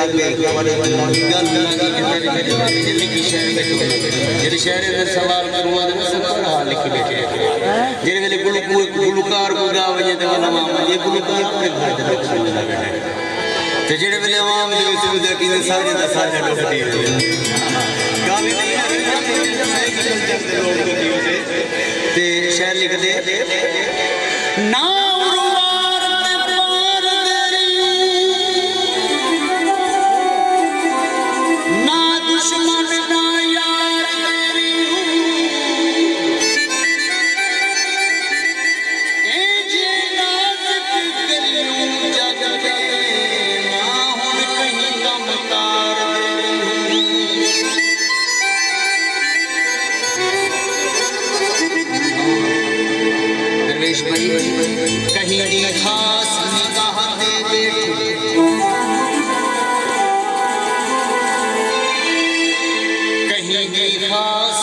लग गई तुम्हारे गल लगी लिखी शहर में जेडे शहर में सवाल करूंगा तो सब हाल लिखी बैठे जेडे वेले गुलकार को गा वजे ते वाला मामा ये गुलकार अपने घर दे बैठा ते जेडे वेले आवाम दे विच मुझे कि सारे दा सारा डोटी गावे नहीं है कल्चर दे लोग ते शहर लिख दे ना कहीं दी खास निगाह दे बैठे कहीं दी खास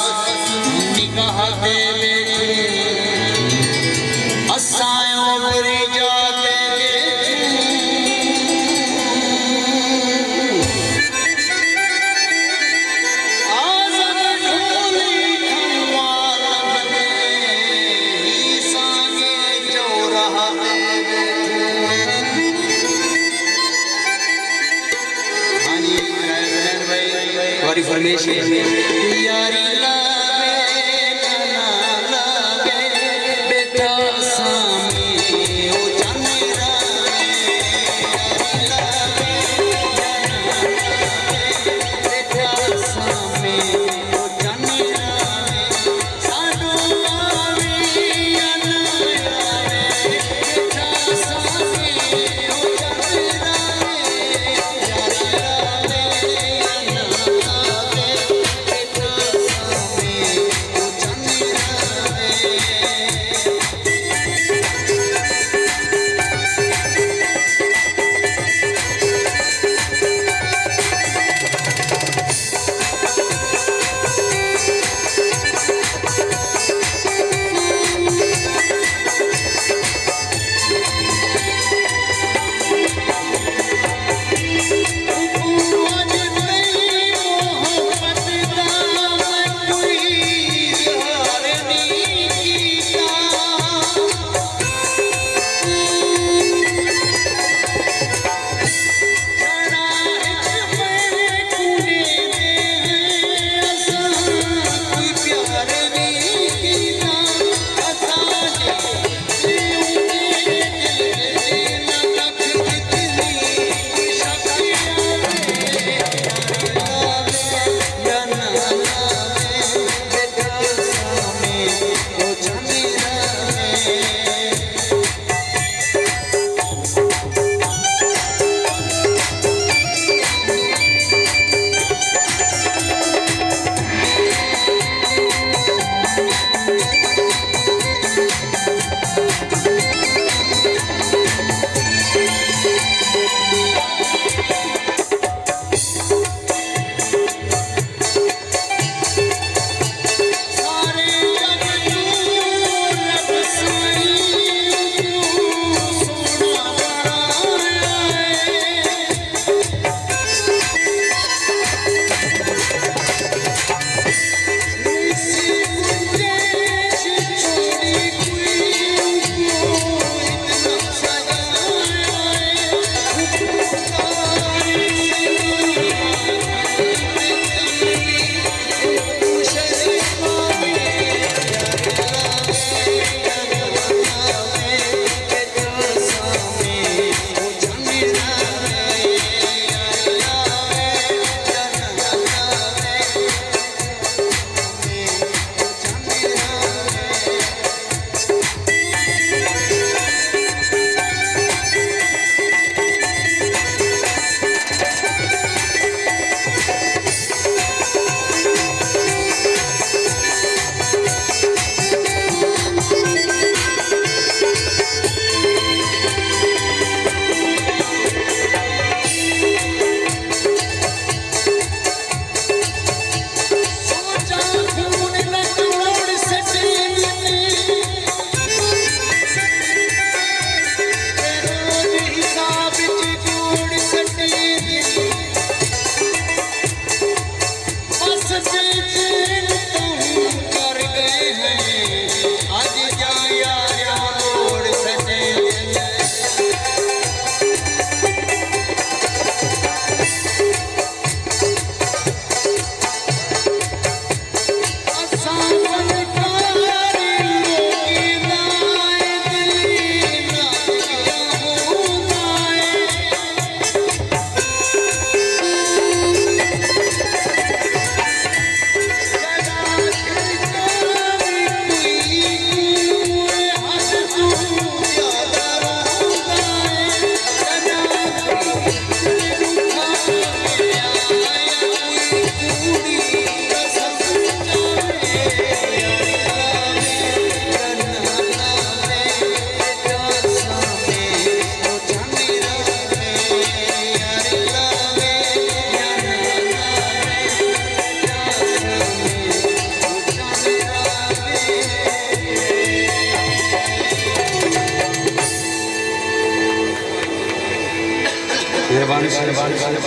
निगाह दे बैठे असायों बुरी जाते यारी लावे ना लावे बेटा सामी ओ जाने यारी लावे बेटा सामी ओ जाने साडू लावे ना लावे बेटा सामी ओ जाने यारी लावे